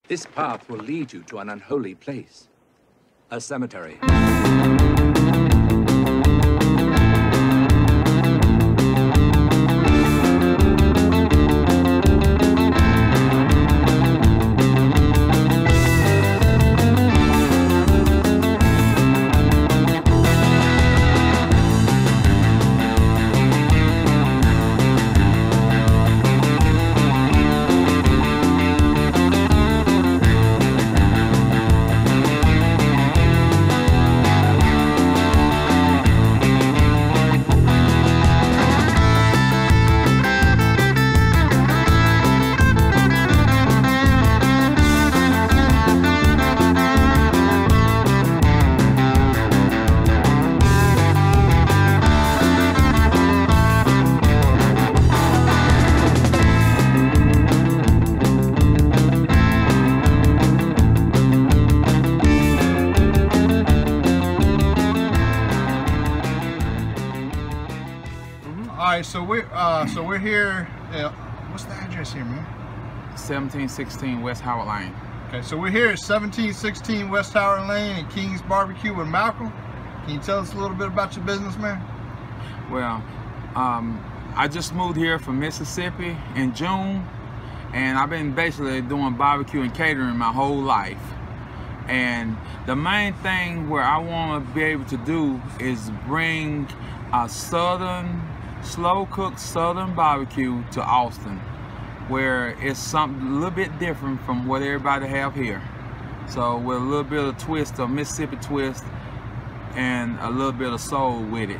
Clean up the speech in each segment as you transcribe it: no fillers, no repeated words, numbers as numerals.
This path will lead you to an unholy place. A cemetery. So we're here. What's the address here, man? 1716 West Howard Lane. Okay, so we're here at 1716 West Howard Lane at King's Barbecue with Malcolm. Can you tell us a little bit about your business, man? Well, I just moved here from Mississippi in June, and I've been basically doing barbecue and catering my whole life. And the main thing where I want to be able to do is bring a slow-cooked southern barbecue to Austin, where it's something a little bit different from what everybody have here. So with a little bit of twist, a Mississippi twist, and a little bit of soul with it.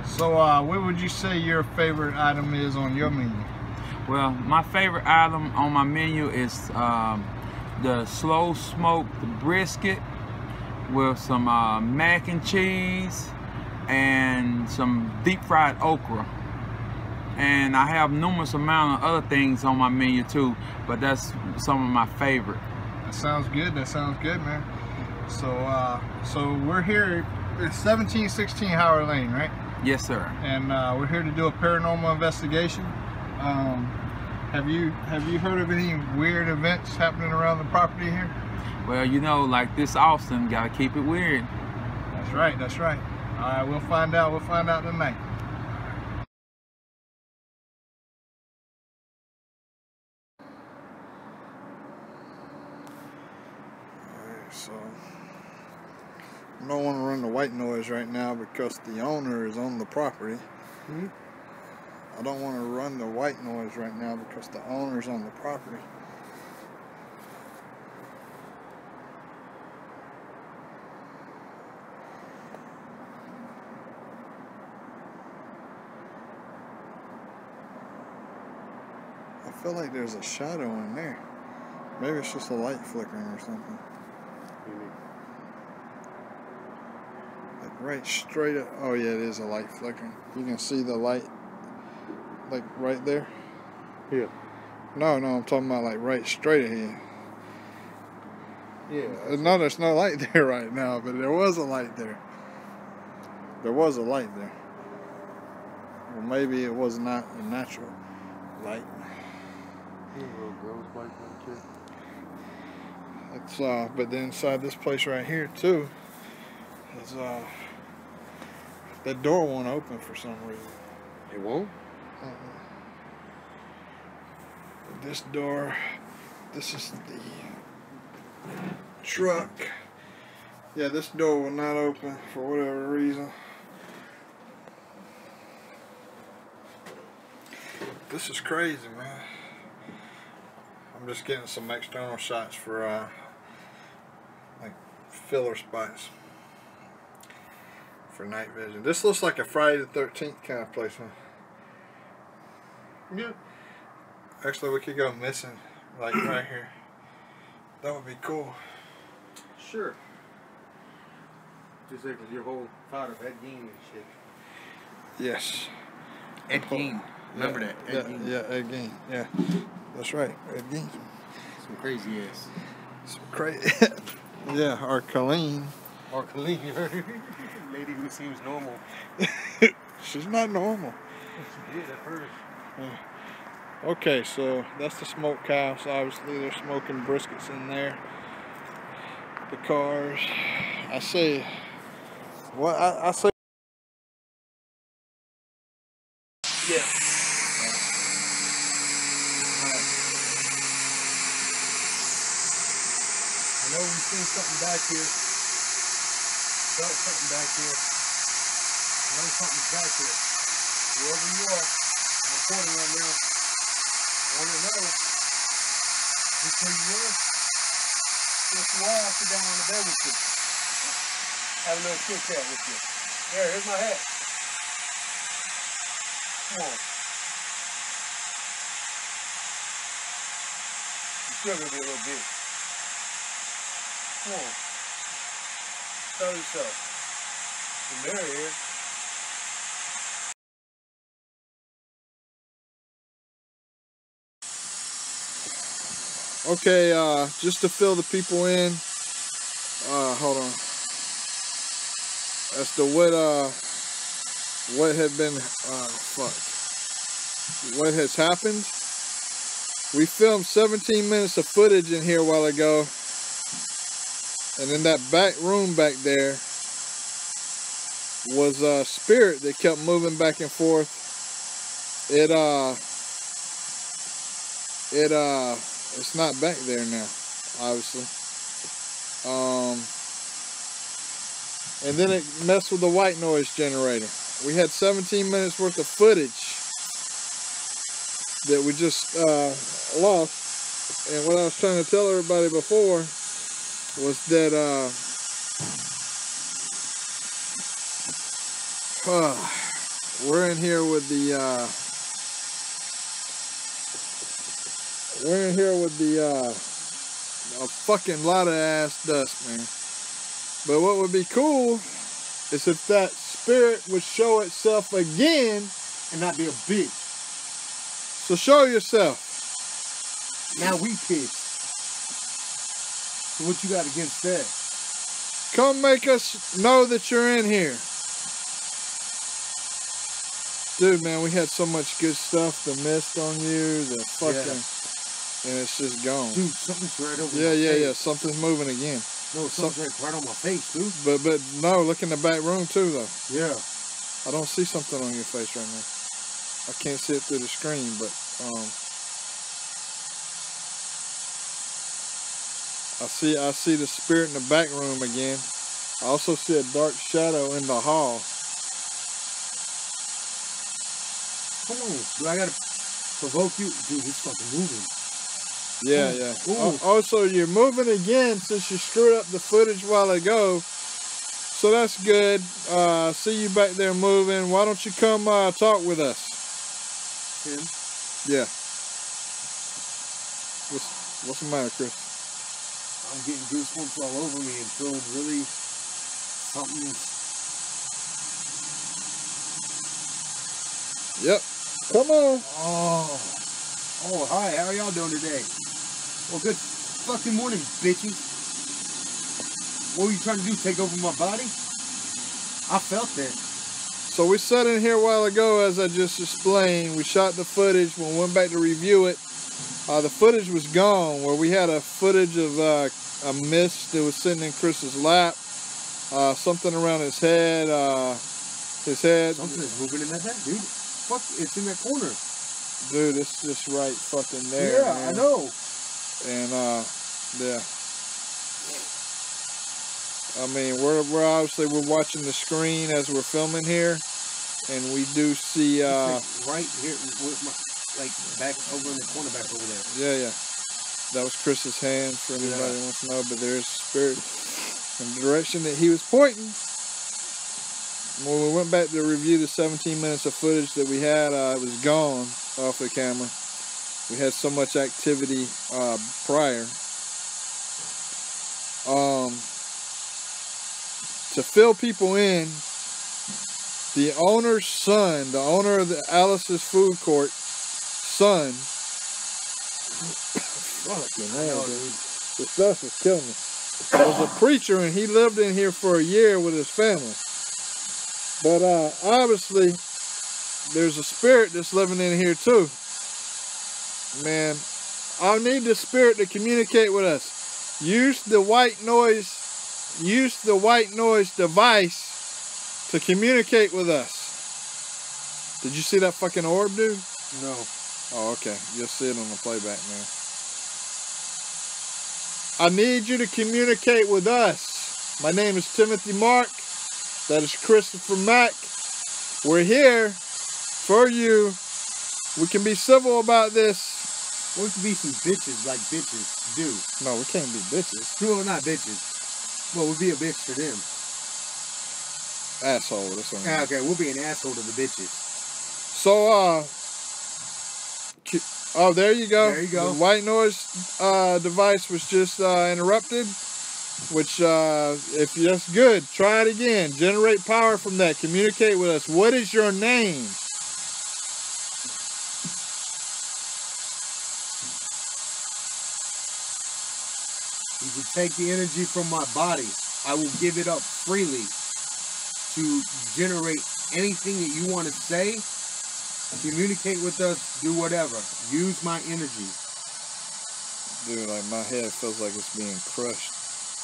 So what would you say your favorite item is on your menu? Well, my favorite item on my menu is the slow smoked brisket with some mac and cheese and some deep fried okra. And I have numerous amount of other things on my menu too, but that's some of my favorite. That sounds good. That sounds good, man. So so we're here at 1716 Howard Lane, right? Yes, sir. And we're here to do a paranormal investigation. Have you heard of any weird events happening around the property here? Well, you know, like this Austin, gotta keep it weird. That's right. That's right. All right, we'll find out. We'll find out tonight. Alright, so I don't want to run the white noise right now because the owner is on the property. I don't want to run the white noise right now because the owner's on the property. I feel like there's a shadow in there. Maybe it's just a light flickering or something. Like right straight up. Oh yeah, it is a light flickering. You can see the light like right there. Yeah. No, I'm talking about like right straight ahead. Yeah. No, there's no light there right now, but there was a light there. There was a light there. Well, maybe it was not a natural light. It's but then inside this place right here too is that door won't open for some reason. It won't? This door, this is the truck. Yeah, this door will not open for whatever reason. This is crazy, man. I'm just getting some external shots for like filler spots for night vision. This looks like a Friday the 13th kind of place, huh? Yeah. Actually, we could go missing, like right here. That would be cool. Sure. Just like your whole thought of Ed Gein and shit. Yes. Ed Gein. Remember that? Ed Gein. Yeah, Ed Gein. Yeah, that's right. Ed Gein. Some crazy ass. Some crazy. Yeah, or Colleen. Or Colleen. Lady who seems normal. She's not normal. She did at first. Yeah. Okay, so that's the smokehouse. Obviously, they're smoking briskets in there. The cars. I say, what I say. Yeah. I know we've seen something back here. Felt something back here. I know something's back here. Whoever you are, I'm recording right now. I want to know just who you are. If you are, I'll sit down on the bed with you. Have a little chit chat with you. Here's my hat. Come on. You're still gonna be a little bitch. Come on. Tell yourself. The mirror here. Okay, just to fill the people in. Hold on. As to what had been, what has happened. We filmed 17 minutes of footage in here a while ago. And in that back room back there was a spirit that kept moving back and forth. It's not back there now, obviously. And then it messed with the white noise generator. We had 17 minutes worth of footage that we just lost. And what I was trying to tell everybody before was that we're in here with the a fucking lot of ass dust, man. But what would be cool is if that spirit would show itself again And not be a bitch. So show yourself. Now we pissed. So what you got against that? Come make us know that you're in here. Dude, man, we had so much good stuff. The mist on you, the fucking... And it's just gone. Dude, something's right over my face. Yeah. Something's moving again. No, something's right on my face, dude. But no, look in the back room too, though. Yeah. I don't see something on your face right now. I can't see it through the screen, but I see the spirit in the back room again. I also see a dark shadow in the hall. Come on, do I gotta provoke you? Dude, he's fucking moving. Yeah. Oh, so you're moving again since you screwed up the footage a while ago. So that's good. See you back there moving. Why don't you come talk with us? Him? Yeah. What's the matter, Chris? I'm getting goosebumps all over me and feeling really something. Yep. Come on. Oh, hi. How are y'all doing today? Well, good fucking morning, bitches. What were you trying to do? Take over my body? I felt that. So we sat in here a while ago, as I just explained. We shot the footage. When we went back to review it, the footage was gone. Where we had a footage of a mist that was sitting in Chris's lap. Something around his head. Something's moving in that head, dude. Fuck, it's in that corner. Dude, it's just right fucking there. Yeah, man. I know. And yeah. I mean, we're obviously watching the screen as we're filming here, and we do see right here with my back over in the corner back over there. Yeah. That was Chris's hand for anybody who wants to know, but there's spirit in the direction that he was pointing. When we went back to review the 17 minutes of footage that we had, it was gone off the camera. We had so much activity prior. To fill people in, the owner's son, the owner of the Alice's Food Court, son, fucking hell, dude. The stuff is killing me. Was a preacher, and he lived in here for a year with his family. But obviously, there's a spirit that's living in here too. man. I need the spirit to communicate with us. Use the white noise device to communicate with us. Did you see that fucking orb, dude? No. Oh, okay. You'll see it on the playback, man. I need you to communicate with us. My name is Timothy Mark. That is Christopher Mack. We're here for you. We can be civil about this. Or we could be some bitches like bitches do. No, we can't be bitches. Well, not bitches. Well, we'll be a bitch for them. Asshole. That's what I mean. Okay, we'll be an asshole to the bitches. So, oh, there you go. There you go. The white noise device was just interrupted, which, if that's good, try it again. Generate power from that. Communicate with us. What is your name? You can take the energy from my body. I will give it up freely to generate anything that you want to say. Communicate with us. Do whatever. Use my energy. Dude, like my head feels like it's being crushed.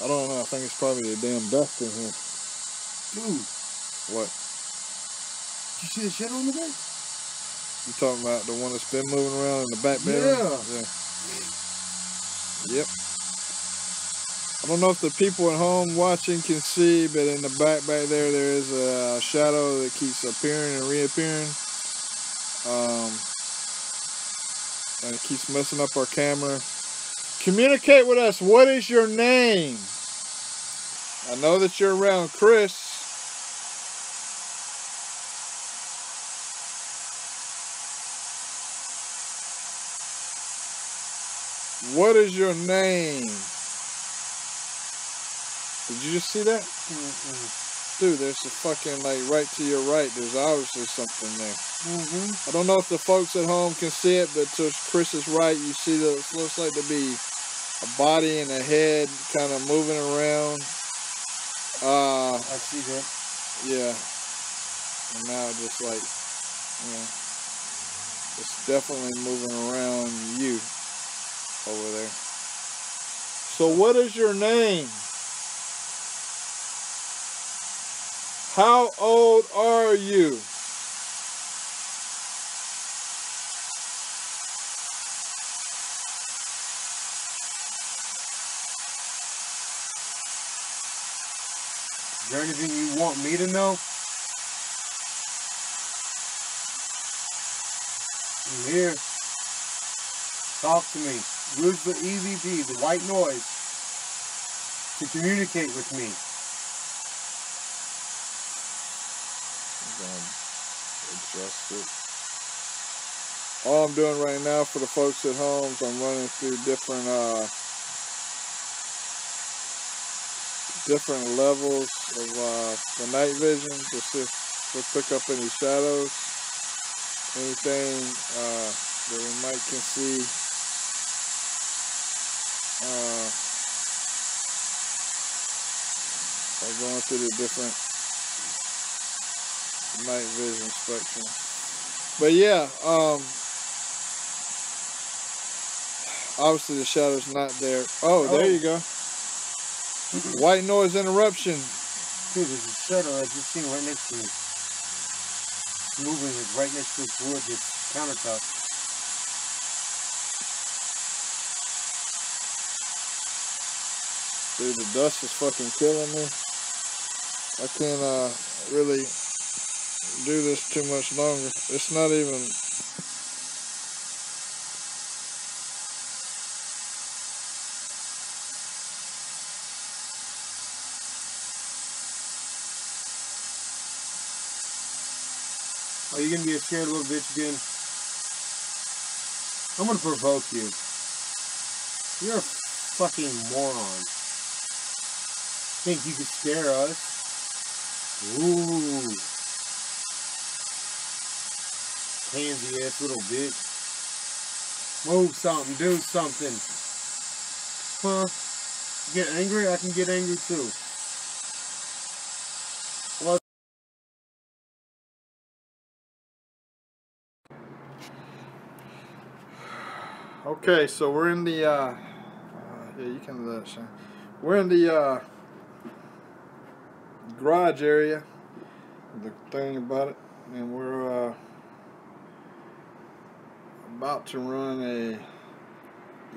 I don't know. I think it's probably the damn dust in here. Dude. What? Did you see the shit on the bed? You talking about the one that's been moving around in the back bedroom? Yeah. Yep. I don't know if the people at home watching can see, but in the back there is a shadow that keeps appearing and reappearing. And it keeps messing up our camera. Communicate with us. What is your name? I know that you're around Chris. What is your name? Did you just see that? Dude, there's a fucking, like, right to your right. There's obviously something there. I don't know if the folks at home can see it, but to Chris's right, you see that it looks like to be a body and a head kind of moving around. I see that. Yeah. And now just like, yeah. It's definitely moving around you over there. So what is your name? How old are you? Is there anything you want me to know? I'm here. Talk to me. Use the EVP, the white noise, to communicate with me. I'm going to adjust it. All I'm doing right now for the folks at home is I'm running through different levels of the night vision to see if we'll pick up any shadows, anything that we might can see. By going through the different night vision spectrum. But yeah, obviously the shadow's not there. Oh, there you go. White noise interruption. Dude, there's a shadow I just seen right next to me. It's moving right next to this wood, this countertop. Dude, the dust is fucking killing me. I can't really do this too much longer. It's not even... Are you gonna be a scared little bitch again? I'm gonna provoke you. You're a fucking moron. Think you could scare us? Ooh. Pansy ass little bitch. Move something, do something. Huh? Get angry? I can get angry too. Well, Okay, so we're in the, yeah, you can do that, Shane. We're in the garage area, the thing about it, and we're about to run a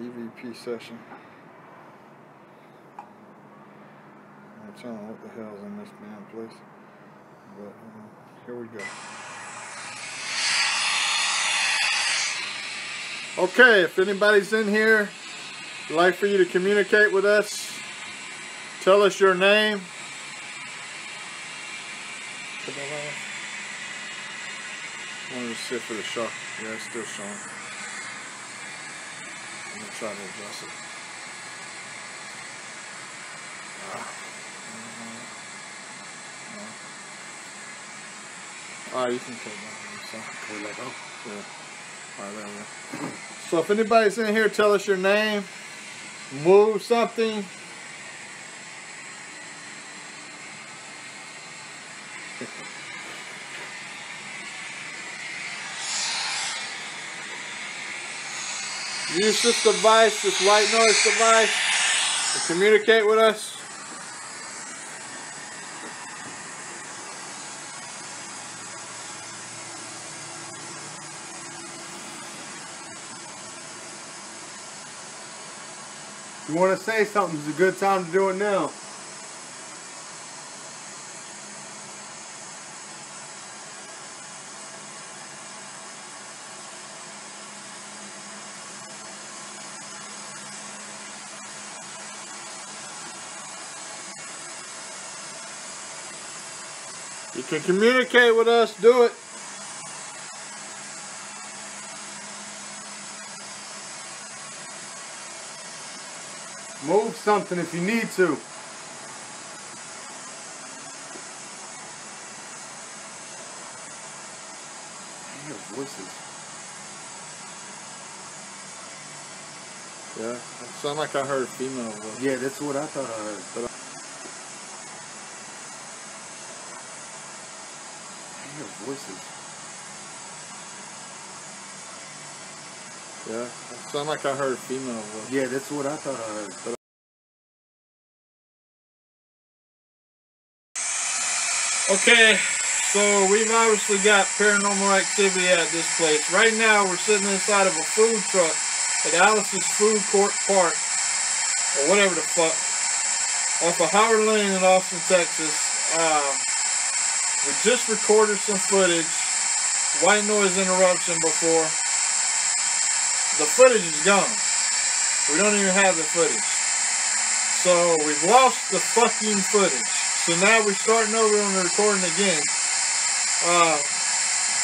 EVP session. I'm telling you what the hell's in this damn place, but here we go. Okay, if anybody's in here, we'd like for you to communicate with us. Tell us your name. I want to see for the shock. Yeah, it's still showing. I'm going to try to adjust it. Alright, you can take that. Can we let go? Yeah. Alright, there we go. So if anybody's in here, tell us your name. Move something. Use this device, this white noise device, to communicate with us. If you want to say something, it's a good time to do it now. You can communicate with us, do it. Move something if you need to. I hear voices. Yeah, it sounded like I heard a female voice. Yeah, that's what I thought I heard. But I hear voices. Yeah, it sounded like I heard a female voice. Yeah, that's what I thought I heard. But okay, so we've obviously got paranormal activity at this place. Right now, we're sitting inside of a food truck at Alice's Food Court Park, or whatever the fuck, off of Howard Lane in Austin, Texas. We just recorded some footage, white noise interruption before. The footage is gone. We don't even have the footage. So we've lost the fucking footage. So now we're starting over on the recording again.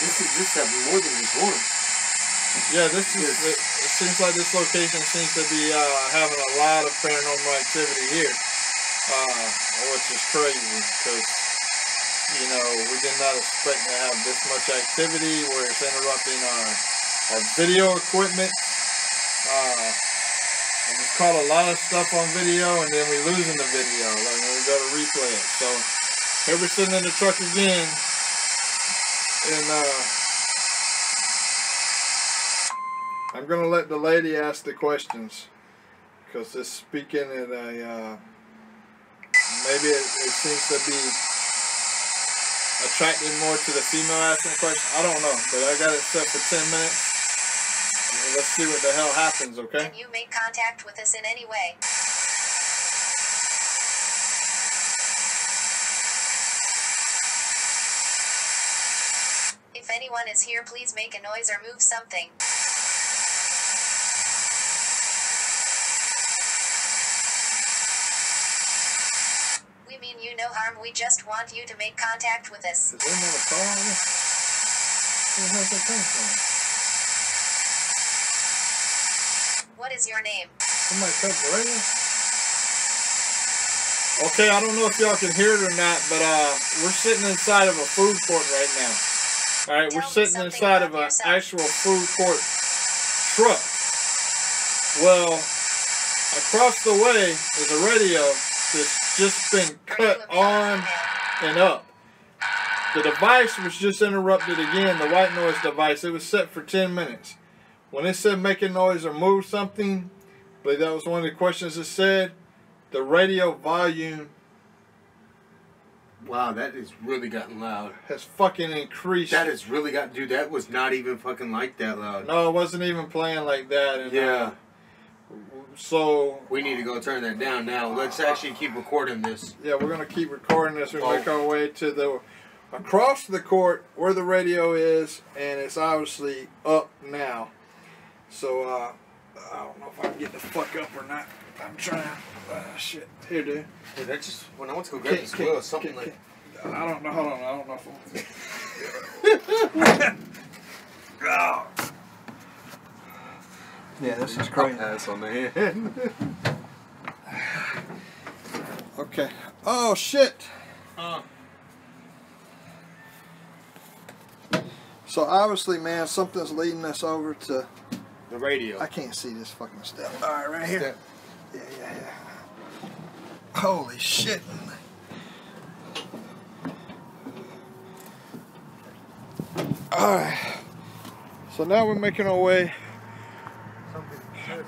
this happened more than this once. Yeah, this is. It seems like this location seems to be having a lot of paranormal activity here, which is crazy because you know we did not expect to have this much activity where it's interrupting our video equipment. And we've caught a lot of stuff on video, and then we losing the video, like when we go to replay it. So here we're sitting in the truck again, and I'm gonna let the lady ask the questions because it's speaking at a maybe it seems to be attracted more to the female asking questions. I don't know, but I got it set for 10 minutes. Let's see what the hell happens, okay? Can you make contact with us in any way? If anyone is here, please make a noise or move something. We mean you no harm, we just want you to make contact with us. Is there another call on this? Where the hell's that coming from? What is your name? Somebody cut the radio? Okay, I don't know if y'all can hear it or not, but we're sitting inside of a food court right now. Alright, we're sitting inside of an actual food court truck. Well, across the way is a radio that's just been cut on and up. The device was just interrupted again, the white noise device. It was set for 10 minutes. when it said make a noise or move something, I believe that was one of the questions it said, the radio volume Wow, that has really gotten loud. has fucking increased. That has really got, dude, that was not even fucking like that loud. No, it wasn't even playing like that. And, Yeah. So We need to go turn that down now. Let's actually keep recording this. yeah, we're gonna keep recording this. We make our way to the across the court where the radio is, and it's obviously up now. So I don't know if I can get the fuck up or not. I'm trying. Shit, here, dude. Hey, that just, when I went to go grab this wheel, something like. I don't know. Hold on. I don't know if I'm. Yeah, this is crazy. Ass on the head. Okay. Oh shit. So obviously, man, something's leading us over to The radio. I can't see this fucking stuff. All right, right here. Yeah. Holy shit. All right. So now we're making our way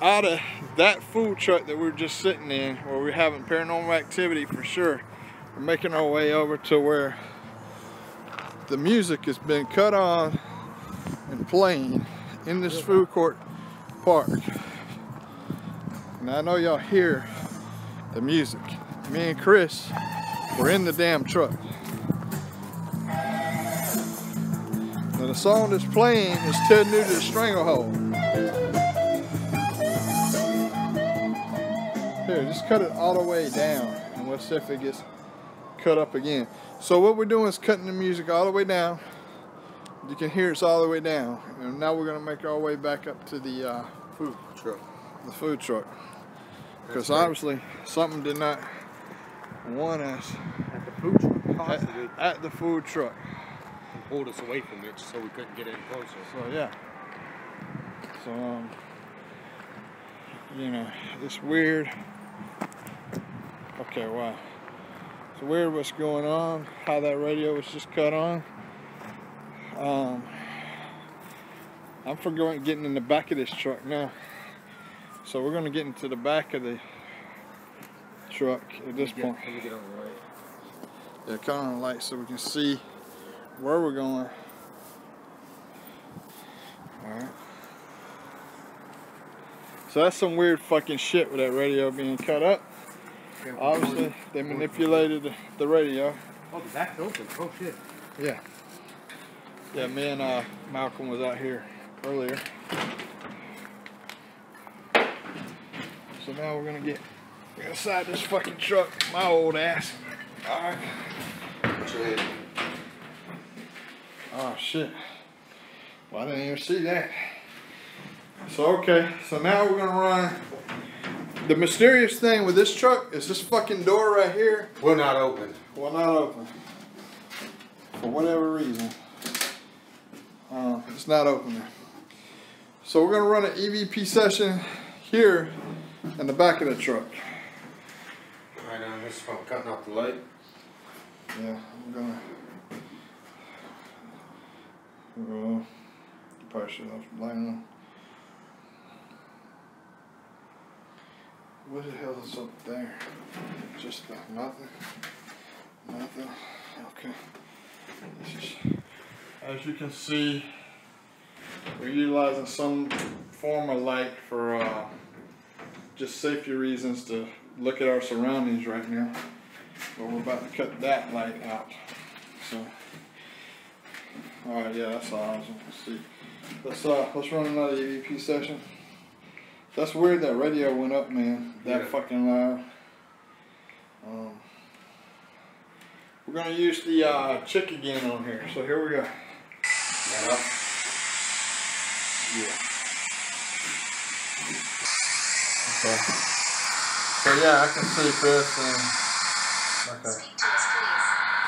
out of that food truck that we were just sitting in, where we're having paranormal activity for sure. We're making our way over to where the music has been cut on and playing in this food court park. And I know y'all hear the music. Me and Chris were in the damn truck. Now the song that's playing is Ted Nugent's Stranglehold. Here, just cut it all the way down and we'll see if it gets cut up again. So what we're doing is cutting the music all the way down. You can hear it's all the way down. And now we're gonna make our way back up to the food truck. The food truck. Because obviously something did not want us At the food truck, possibly. at the food truck. Pulled us away from it so we couldn't get any closer. So yeah. So you know, it's weird. Okay, wow. It's weird what's going on, how that radio was just cut on. I'm forgetting getting in the back of this truck now. So we're gonna get into the back of the truck at this point. Let me get on the light. Yeah, cut on the light so we can see where we're going. Alright. So that's some weird fucking shit with that radio being cut up. Obviously, they manipulated the radio. Oh, the back's open. Oh, shit. Yeah. Yeah, me and Malcolm was out here earlier. So now we're gonna get inside this fucking truck. My old ass. Alright. Oh shit. Well, I didn't even see that. So okay, so now we're gonna run. The mysterious thing with this truck is this fucking door right here Will not open. will not open. For whatever reason. It's not opening. So we're gonna run an EVP session here in the back of the truck. Right on this phone, cutting off the light. Yeah, I'm gonna probably should have light on. What the hell is up there? Just nothing. Nothing. Okay. This is, as you can see, we're utilizing some form of light for just safety reasons to look at our surroundings right now. But we're about to cut that light out. So, all right, yeah, that's all I was going to see. Let's run another EVP session. That's weird that radio went up, man. That fucking loud. We're gonna use the chick again on here. So here we go. Yeah. Okay. So yeah, I can see Chris and okay. Speak to us, please.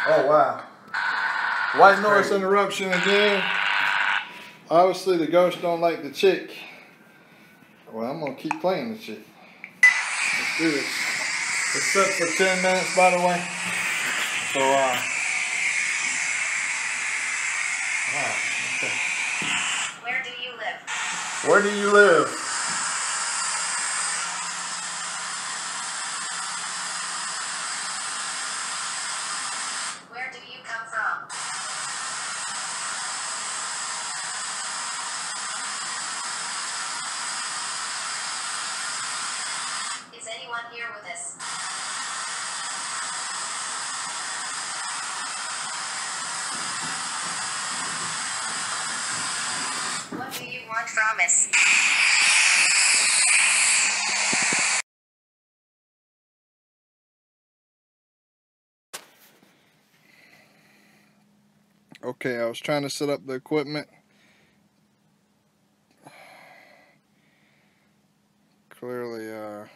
Oh wow. White noise interruption again. Obviously the ghost don't like the chick. Well, I'm gonna keep playing the chick. Let's do this. It's set for 10 minutes, by the way. So okay. Where do you live? Where do you live? Where do you come from? Is anyone here with us? What do you want from us? Okay, I was trying to set up the equipment. Clearly, a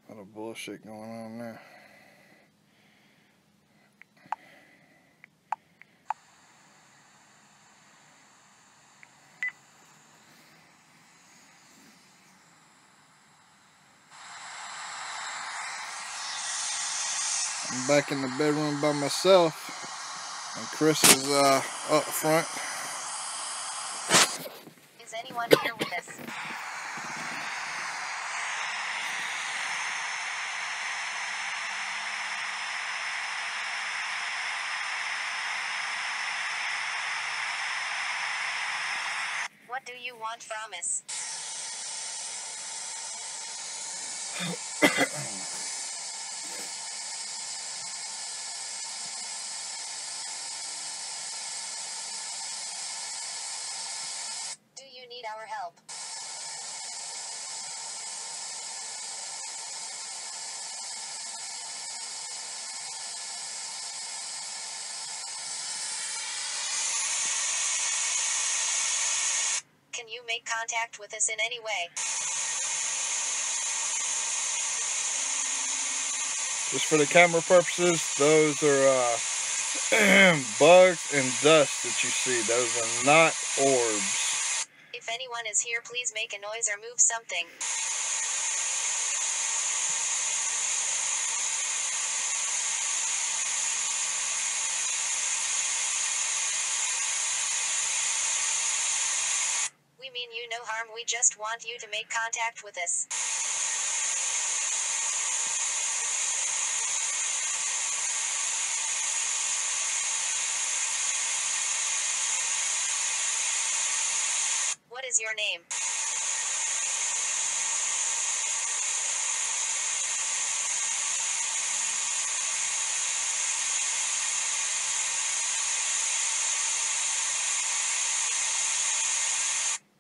lot of bullshit going on there. I'm back in the bedroom by myself, and Chris is up front. Is anyone here with us? What do you want from us? Do you need our help? Can you make contact with us in any way? Just for the camera purposes, those are bugs and dust that you see. Those are not orbs. If anyone is here, please make a noise or move something. We mean you no harm, we just want you to make contact with us. What is your name?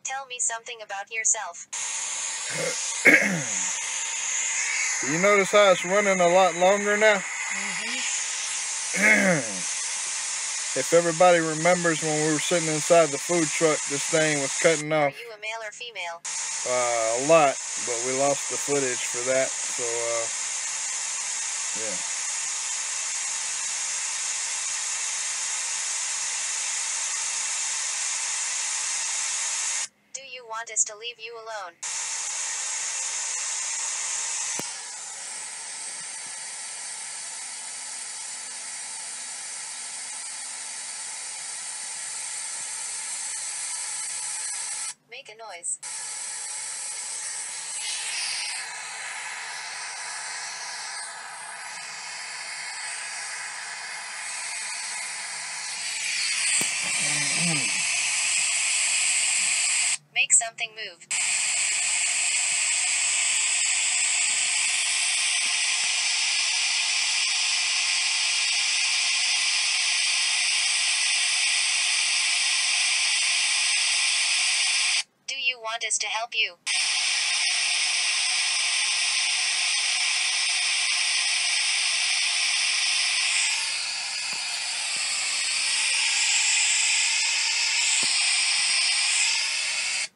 Tell me something about yourself. Do you notice how it's running a lot longer now? If everybody remembers when we were sitting inside the food truck, this thing was cutting off. Are you a male or female? A lot, but we lost the footage for that, so, yeah. Do you want us to leave you alone? Make a noise. Make something move. Do you want us to help you?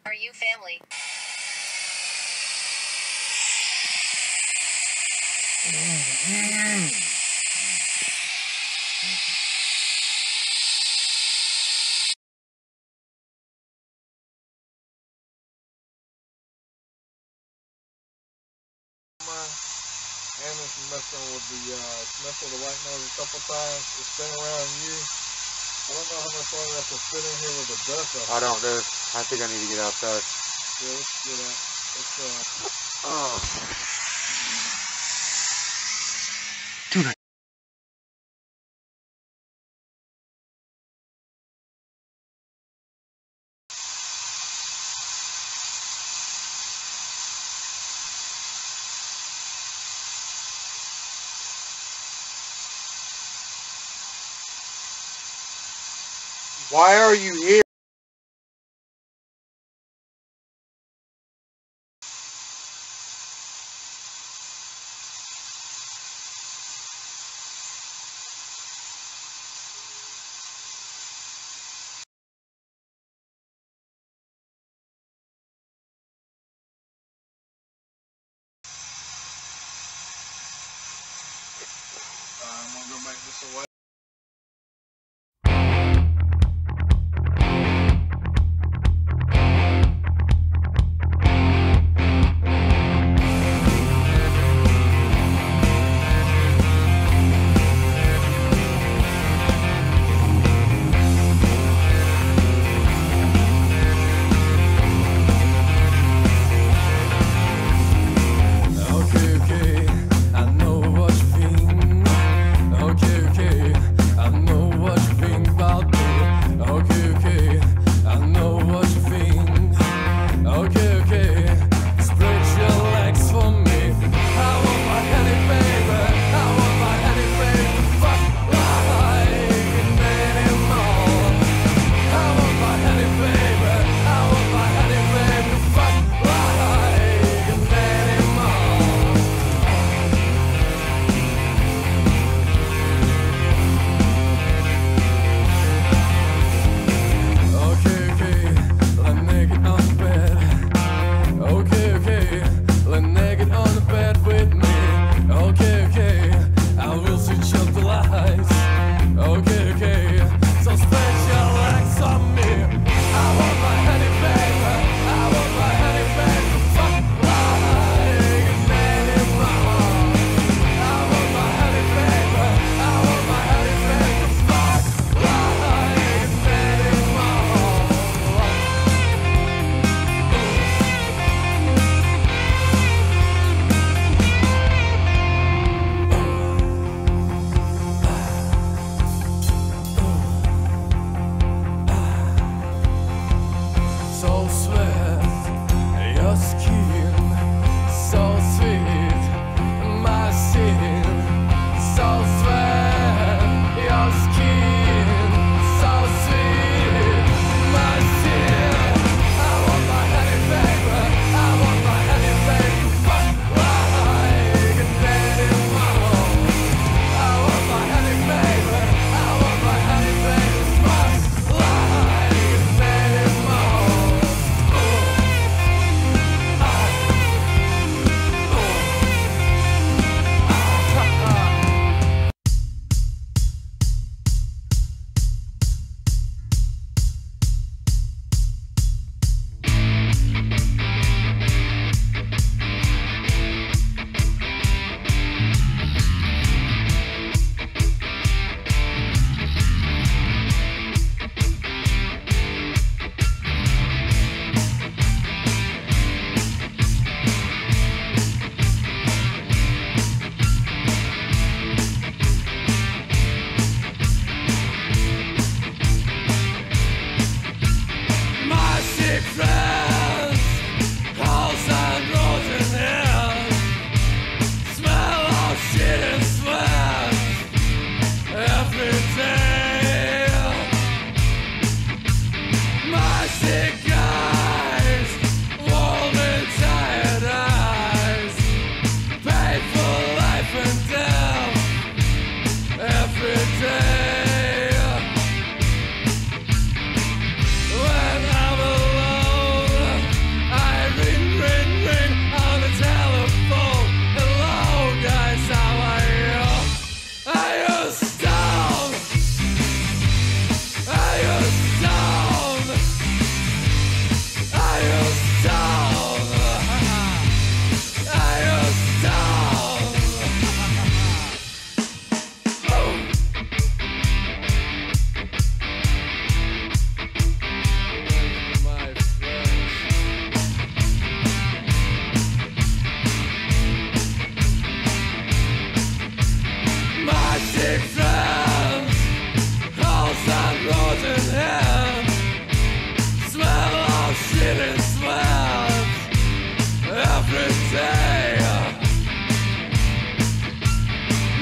Are you family? Anna's messing with the sniffle, the white nose a couple times. It's been around you. I don't know how much longer I can sit in here with the dust. I don't, dude. I think I need to get outside. Yeah, let's get out. Let's, Oh. Dude. Why are you here? I'm gonna go back this way. Okay, I know what you mean. Okay,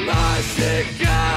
Mercy,